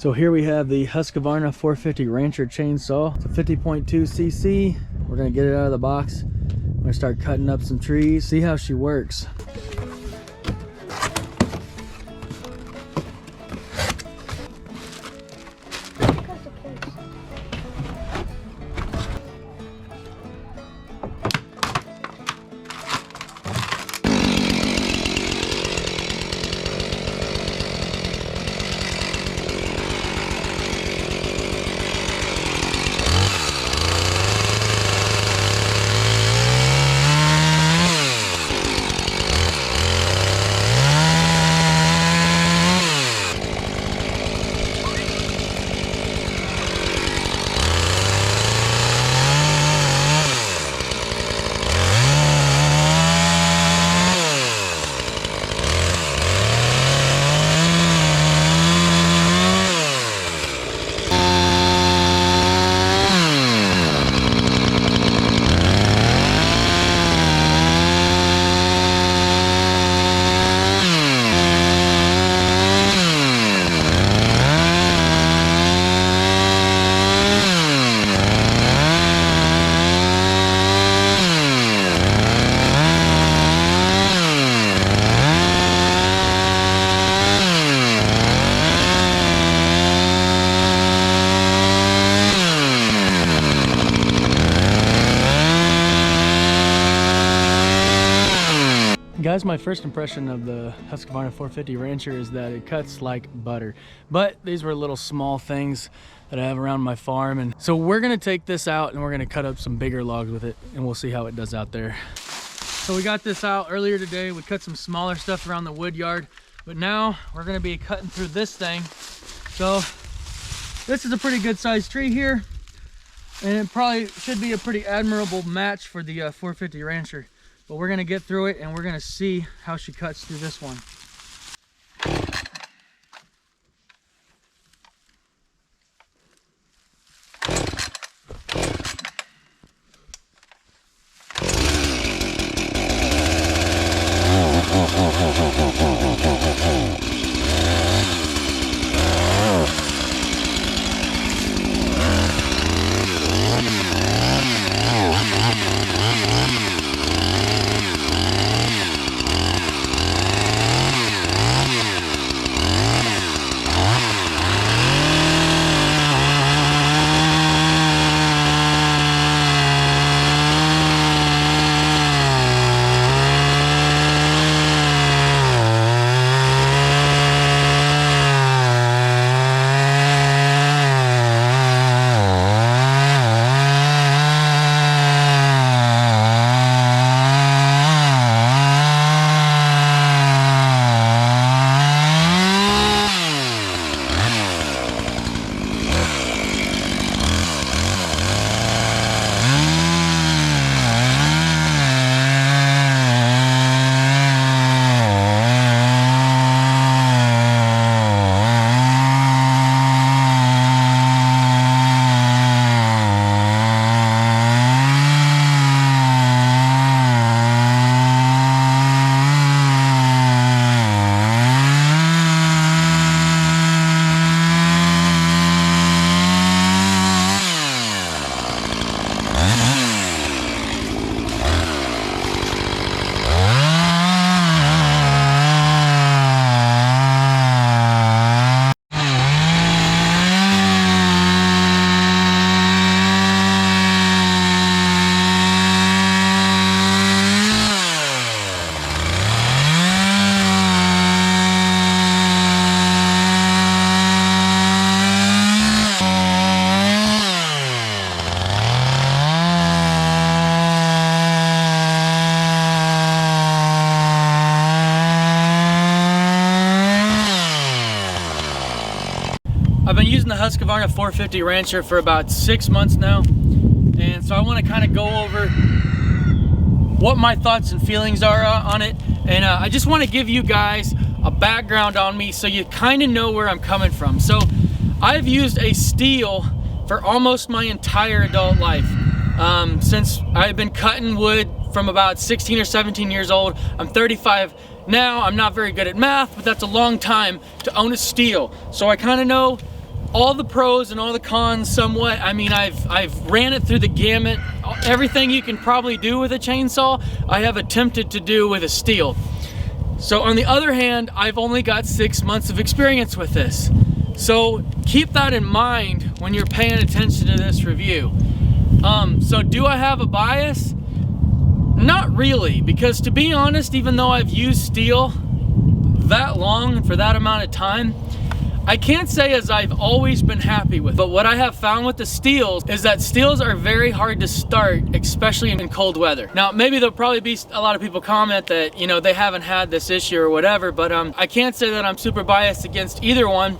So here we have the Husqvarna 450 Rancher chainsaw. It's a 50.2 cc. We're gonna get it out of the box. I'm gonna start cutting up some trees, see how she works. Guys, my first impression of the Husqvarna 450 Rancher is that it cuts like butter. But these were little small things that I have around my farm. And so we're gonna take this out and we're gonna cut up some bigger logs with it and we'll see how it does out there. So we got this out earlier today. We cut some smaller stuff around the wood yard, but now we're gonna be cutting through this thing. So this is a pretty good sized tree here. And it probably should be a pretty admirable match for the 450 Rancher. But we're gonna get through it and we're gonna see how she cuts through this one. I've been using the Husqvarna 450 Rancher for about 6 months now, and so I want to kind of go over what my thoughts and feelings are on it, and I just want to give you guys a background on me so you kind of know where I'm coming from. So I've used a Stihl for almost my entire adult life. Since I've been cutting wood from about 16 or 17 years old. I'm 35 now. I'm not very good at math, but that's a long time to own a Stihl. So I kind of know all the pros and all the cons somewhat. I mean, I've ran it through the gamut. Everything you can probably do with a chainsaw, I have attempted to do with a Stihl. So on the other hand, I've only got 6 months of experience with this. So keep that in mind when you're paying attention to this review. So do I have a bias? Not really, because to be honest, even though I've used Stihl that long and for that amount of time, I can't say as I've always been happy with. But what I have found with the Stihls is that Stihls are very hard to start, especially in cold weather. Now, maybe there'll probably be a lot of people comment that, you know, they haven't had this issue or whatever, but I can't say that I'm super biased against either one.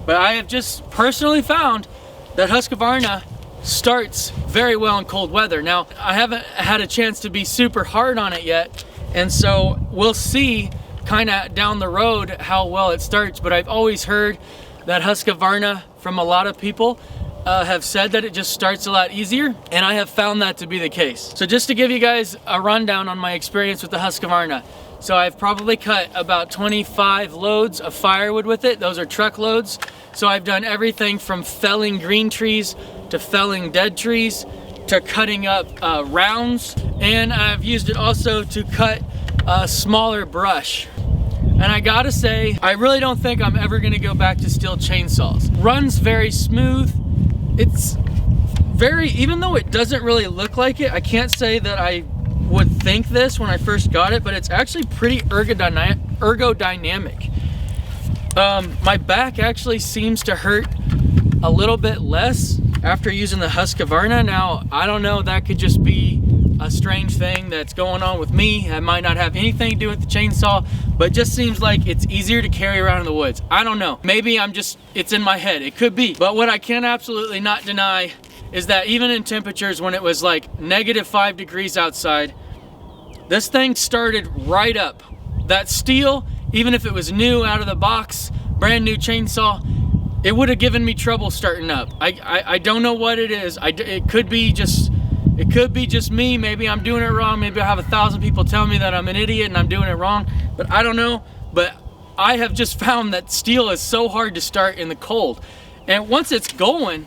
But I have just personally found that Husqvarna starts very well in cold weather. Now, I haven't had a chance to be super hard on it yet, and so we'll see kind of down the road how well it starts. But I've always heard that Husqvarna, from a lot of people, have said that it just starts a lot easier, and I have found that to be the case. So just to give you guys a rundown on my experience with the Husqvarna. So I've probably cut about 25 loads of firewood with it. Those are truck loads. So I've done everything from felling green trees to felling dead trees to cutting up rounds, and I've used it also to cut smaller brush. And I gotta say, I really don't think I'm ever gonna go back to Stihl chainsaws. Runs very smooth. It's very, even though it doesn't really look like it, I can't say that I would think this when I first got it, but it's actually pretty ergodynamic. My back actually seems to hurt a little bit less after using the Husqvarna. Now, I don't know, that could just be a strange thing that's going on with me. I might not have anything to do with the chainsaw, but it just seems like it's easier to carry around in the woods. I don't know. Maybe it's in my head. It could be. But what I can absolutely not deny is that even in temperatures when it was like -5 degrees outside, this thing started right up. That Stihl, even if it was new out of the box, brand new chainsaw, it would have given me trouble starting up. I don't know what it is. It could be just me. Maybe I'm doing it wrong. Maybe I have 1,000 people telling me that I'm an idiot and I'm doing it wrong, but I don't know. But I have just found that Stihl is so hard to start in the cold, and once it's going,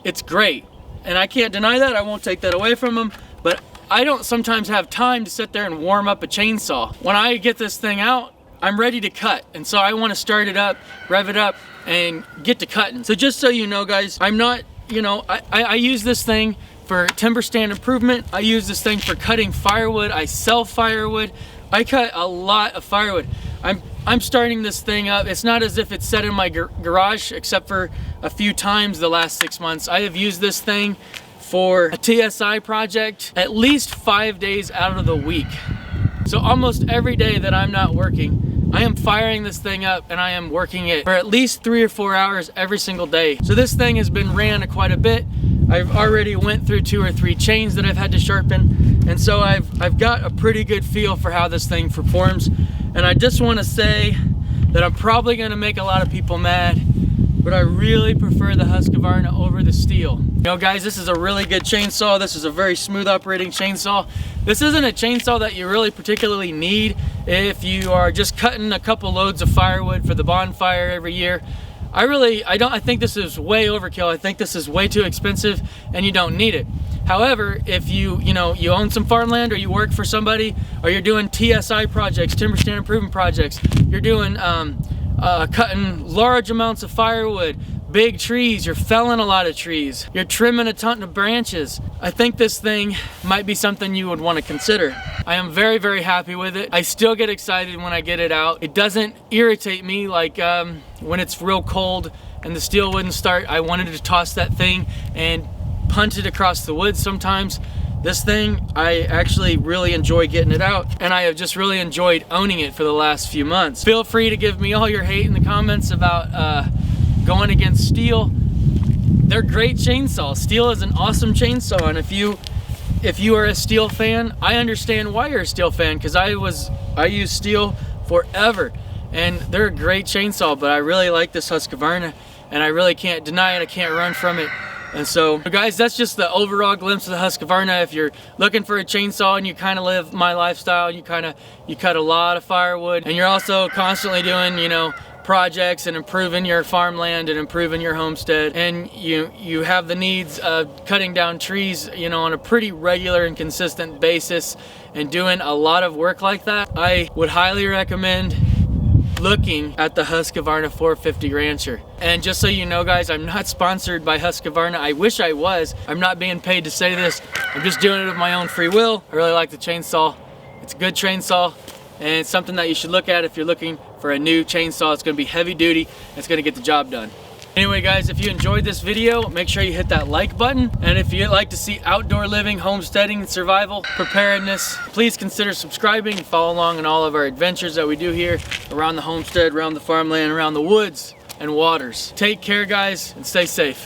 it's great. And I can't deny that. I won't take that away from them, but I don't sometimes have time to sit there and warm up a chainsaw. When I get this thing out, I'm ready to cut, and so I want to start it up, rev it up, and get to cutting. So just so you know, guys, I'm not, you know, I use this thing for timber stand improvement. I use this thing for cutting firewood. I sell firewood. I cut a lot of firewood. I'm starting this thing up. It's not as if it's set in my garage, except for a few times the last 6 months. I have used this thing for a TSI project at least 5 days out of the week. So almost every day that I'm not working, I am firing this thing up and I am working it for at least 3 or 4 hours every single day. So this thing has been ran quite a bit. I've already went through 2 or 3 chains that I've had to sharpen, and so I've got a pretty good feel for how this thing performs. And I just want to say that I'm probably going to make a lot of people mad, but I really prefer the Husqvarna over the Stihl. You know, guys, this is a really good chainsaw. This is a very smooth operating chainsaw. This isn't a chainsaw that you really particularly need if you are just cutting a couple loads of firewood for the bonfire every year. I think this is way overkill. I think this is way too expensive and you don't need it. However, if you own some farmland, or you work for somebody, or you're doing TSI projects, timber stand improvement projects, you're doing cutting large amounts of firewood, big trees, you're felling a lot of trees, you're trimming a ton of branches, I think this thing might be something you would want to consider. I am very, very happy with it. I still get excited when I get it out. It doesn't irritate me like when it's real cold and the Stihl wouldn't start. I wanted to toss that thing and punt it across the woods sometimes. This thing, I actually really enjoy getting it out, and I have just really enjoyed owning it for the last few months. Feel free to give me all your hate in the comments about going against Stihl. They're great chainsaws. Stihl is an awesome chainsaw, and if you are a Stihl fan, I understand why you're a Stihl fan, because I used Stihl forever, and they're a great chainsaw. But I really like this Husqvarna, and I really can't deny it. I can't run from it. And so, guys, that's just the overall glimpse of the Husqvarna. If you're looking for a chainsaw and you kind of live my lifestyle, you cut a lot of firewood, and you're also constantly doing, projects and improving your farmland and improving your homestead, and you have the needs of cutting down trees, you know, on a pretty regular and consistent basis and doing a lot of work like that, I would highly recommend looking at the Husqvarna 450 Rancher. And just so you know, guys, I'm not sponsored by Husqvarna. I wish I was. I'm not being paid to say this. I'm just doing it of my own free will. I really like the chainsaw. It's a good chainsaw, and it's something that you should look at if you're looking for a new chainsaw. It's going to be heavy duty. It's going to get the job done. Anyway, guys, if you enjoyed this video, make sure you hit that like button. And if you'd like to see outdoor living, homesteading, and survival preparedness, please consider subscribing and follow along in all of our adventures that we do here around the homestead, around the farmland, around the woods and waters. Take care, guys, and stay safe.